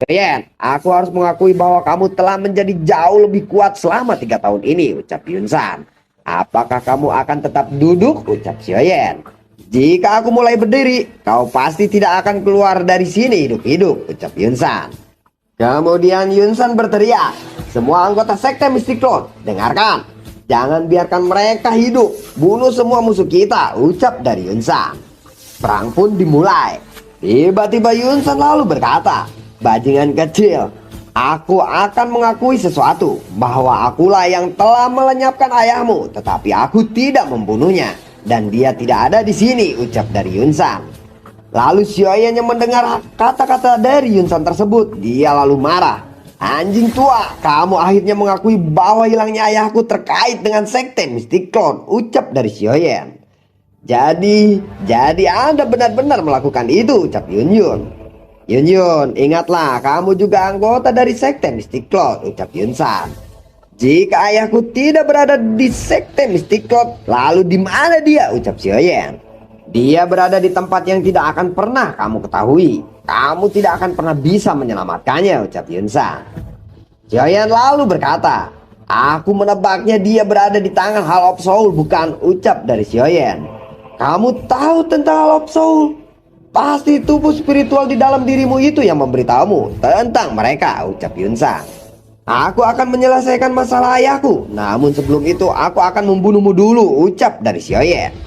Yen, aku harus mengakui bahwa kamu telah menjadi jauh lebih kuat selama 3 tahun ini, ucap Yunsan. Apakah kamu akan tetap duduk, ucap Xiaoyan. Jika aku mulai berdiri, kau pasti tidak akan keluar dari sini hidup-hidup, ucap Yunsan. Kemudian Yunsan berteriak, semua anggota sekte Mystic Cloud, dengarkan. Jangan biarkan mereka hidup, bunuh semua musuh kita, ucap dari Yunsan. Perang pun dimulai. Tiba-tiba Yunsan lalu berkata, bajingan kecil, aku akan mengakui sesuatu, bahwa akulah yang telah melenyapkan ayahmu, tetapi aku tidak membunuhnya, dan dia tidak ada di sini, ucap dari Yunsan. Lalu Xiaoyan yang mendengar kata-kata dari Yunsan tersebut, dia lalu marah. Anjing tua, kamu akhirnya mengakui bahwa hilangnya ayahku terkait dengan sekte Mystic Cloud, ucap dari Xiaoyan. Jadi Anda benar-benar melakukan itu, ucap Yun Yun. Yun Yun, ingatlah kamu juga anggota dari sekte Mystic Cloud, ucap Yunsan. Jika ayahku tidak berada di sekte Mystic Cloud, lalu di mana dia, ucap Xiaoyan. Dia berada di tempat yang tidak akan pernah kamu ketahui. Kamu tidak akan pernah bisa menyelamatkannya, ucap Yunsan. Xiaoyan lalu berkata, aku menebaknya dia berada di tangan Hall of Soul, bukan, ucap dari Xiaoyan. Kamu tahu tentang Hall of Soul? Pasti tubuh spiritual di dalam dirimu itu yang memberitahumu tentang mereka, ucap Yunsan. Aku akan menyelesaikan masalah ayahku, namun sebelum itu aku akan membunuhmu dulu, ucap dari Xiaoyan.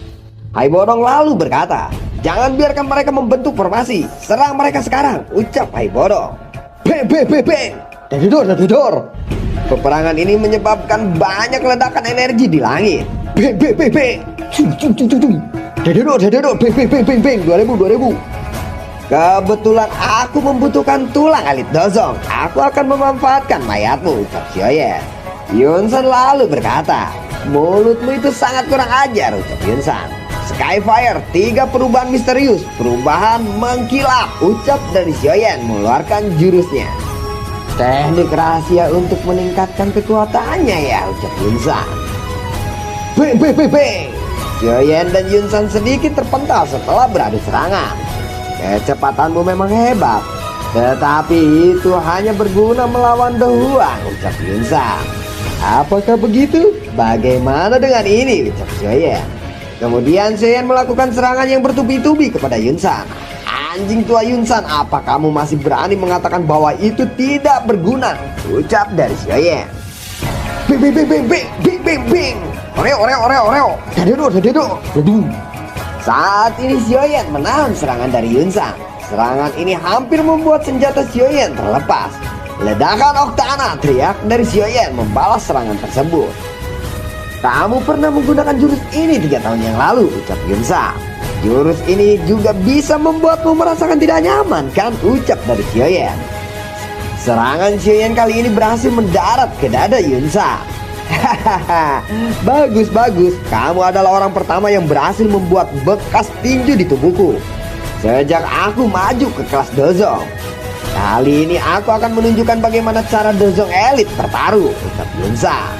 Hai Bodong lalu berkata, jangan biarkan mereka membentuk formasi, serang mereka sekarang, ucap Hai Bodong. Beng beng beng beng, dadudor. Peperangan ini menyebabkan banyak ledakan energi di langit. Beng beng beng beng, cung. Dadudor, beng beng beng, 2000. Kebetulan aku membutuhkan tulang elit Dozong. Aku akan memanfaatkan mayatmu, ucap Xiaoyan. Yunsan lalu berkata, mulutmu itu sangat kurang ajar, ucap Yunsan. Skyfire, 3 perubahan misterius, perubahan mengkilap, ucap dari Xiaoyan mengeluarkan jurusnya. Teknik rahasia untuk meningkatkan kekuatannya ya, ucap Yunsan. Beng beng beng beng. Xiaoyan dan Yunsan sedikit terpental setelah beradu serangan. Kecepatanmu memang hebat, tetapi itu hanya berguna melawan The Huang, ucap Yunsan. Apakah begitu? Bagaimana dengan ini, ucap Xiaoyan. Kemudian Xiaoyan melakukan serangan yang bertubi-tubi kepada Yunsan. Anjing tua Yunsan, apa kamu masih berani mengatakan bahwa itu tidak berguna, ucap dari Xiaoyan. Bing bing bing bing bing bing bing. Oreo. Dadudor. Saat ini Xiaoyan menahan serangan dari Yunsan. Serangan ini hampir membuat senjata Xiaoyan terlepas. Ledakan Octana, teriak dari Xiaoyan membalas serangan tersebut. Kamu pernah menggunakan jurus ini 3 tahun yang lalu, ucap Yunsan. Jurus ini juga bisa membuatmu merasakan tidak nyaman, kan, ucap dari Xiaoyan. Serangan Xiaoyan kali ini berhasil mendarat ke dada Yunsan. Hahaha, bagus. Kamu adalah orang pertama yang berhasil membuat bekas tinju di tubuhku sejak aku maju ke kelas Dozong. Kali ini aku akan menunjukkan bagaimana cara Dozong elit bertaruh, ucap Yunsan.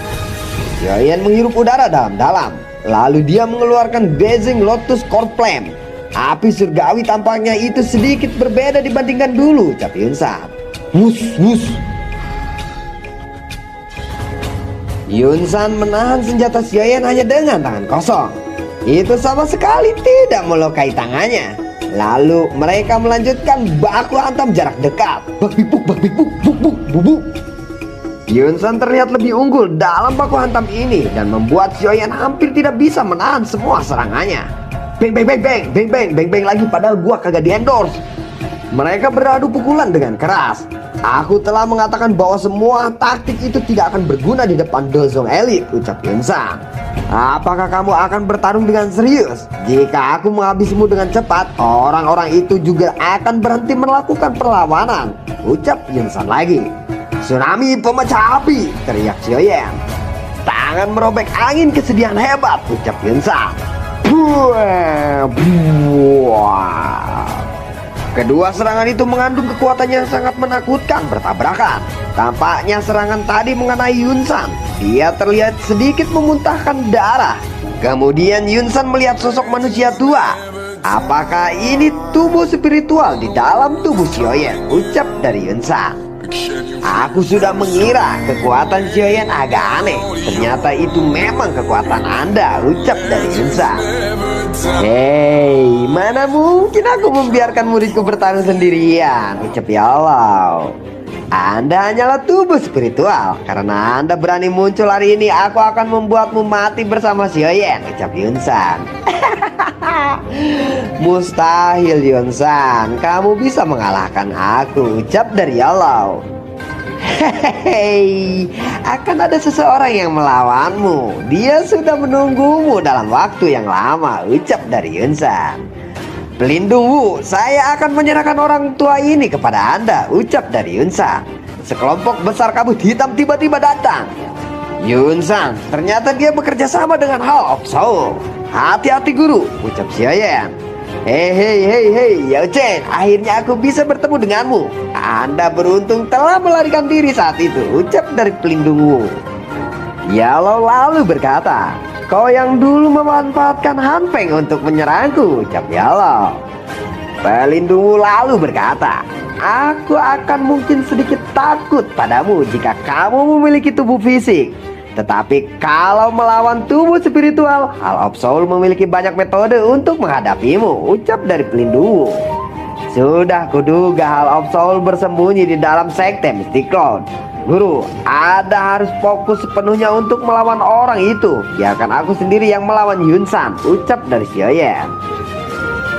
Xiaoyan menghirup udara dalam-dalam, lalu dia mengeluarkan Blazing Lotus Core Flame. Api surgawi tampaknya itu sedikit berbeda dibandingkan dulu, ucap Yunsan. Wus. Yunsan menahan senjata Xiaoyan hanya dengan tangan kosong. Itu sama sekali tidak melukai tangannya. Lalu mereka melanjutkan baku hantam jarak dekat. Bak buk. Yunsan terlihat lebih unggul dalam baku hantam ini dan membuat Xiaoyan hampir tidak bisa menahan semua serangannya. Beng lagi, padahal gua kagak di endorse. Mereka beradu pukulan dengan keras. Aku telah mengatakan bahwa semua taktik itu tidak akan berguna di depan Dozong Elite, ucap Yunsan. Apakah kamu akan bertarung dengan serius? Jika aku menghabisimu dengan cepat, orang-orang itu juga akan berhenti melakukan perlawanan, ucap Yunsan lagi. Tsunami pemecah api, teriak Xiaoyan. Tangan merobek angin kesedihan hebat, ucap Yunsan. Kedua serangan itu mengandung kekuatan yang sangat menakutkan bertabrakan. Tampaknya serangan tadi mengenai Yunsan. Dia terlihat sedikit memuntahkan darah. Kemudian Yunsan melihat sosok manusia tua. Apakah ini tubuh spiritual di dalam tubuh Xiaoyan? Ucap dari Yunsan. Aku sudah mengira kekuatan Xiaoyan agak aneh. Ternyata itu memang kekuatan Anda. Ucap dari Yunsan. Hei, mana mungkin aku membiarkan muridku bertarung sendirian. Ucap ya Allah. Anda hanyalah tubuh spiritual. Karena Anda berani muncul hari ini, aku akan membuatmu mati bersama Xiaoyan. Ucap Yunsan. Mustahil Yunsan, kamu bisa mengalahkan aku. Ucap dari Allah. Hehehe, akan ada seseorang yang melawanmu. Dia sudah menunggumu dalam waktu yang lama. Ucap dari Yunsan. Pelindung Wu, saya akan menyerahkan orang tua ini kepada Anda. Ucap dari Yunsan. Sekelompok besar kabut hitam tiba-tiba datang. Yunsan, ternyata dia bekerja sama dengan Hall of Soul. Hati-hati guru, ucap Xiaoyan. Hei, Yao Chen, akhirnya aku bisa bertemu denganmu. Anda beruntung telah melarikan diri saat itu. Ucap dari pelindung Wu. Yalo lalu berkata, kau yang dulu memanfaatkan Han Peng untuk menyerangku. Ucap Yalo. Pelindung Wu lalu berkata, aku akan mungkin sedikit takut padamu jika kamu memiliki tubuh fisik. Tetapi kalau melawan tubuh spiritual, Hall of Soul memiliki banyak metode untuk menghadapimu. Ucap dari pelindung Wu. Sudah kuduga Hall of Soul bersembunyi di dalam sekte Mystic Cloud. Guru, Anda harus fokus sepenuhnya untuk melawan orang itu. Biarkan aku sendiri yang melawan Yunsan. Ucap dari Xiaoyan.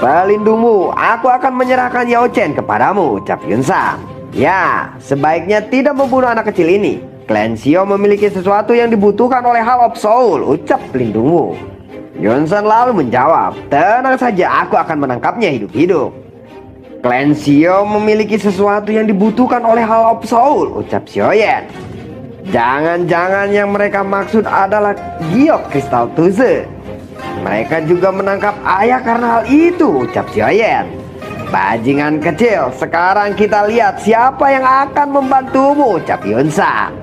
Pelindungmu, aku akan menyerahkan Yao Chen kepadamu. Ucap Yunsan. Ya, sebaiknya tidak membunuh anak kecil ini. Klan Xiao memiliki sesuatu yang dibutuhkan oleh Hall of Soul. Ucap pelindungmu. Yunsan lalu menjawab, tenang saja, aku akan menangkapnya hidup-hidup. Klan Xiao memiliki sesuatu yang dibutuhkan oleh Hall of Soul. Ucap Xiaoyan. Jangan-jangan yang mereka maksud adalah giok kristal Tuze. Mereka juga menangkap ayah karena hal itu. Ucap Xiaoyan. Bajingan kecil, sekarang kita lihat siapa yang akan membantumu. Ucap Yunsan.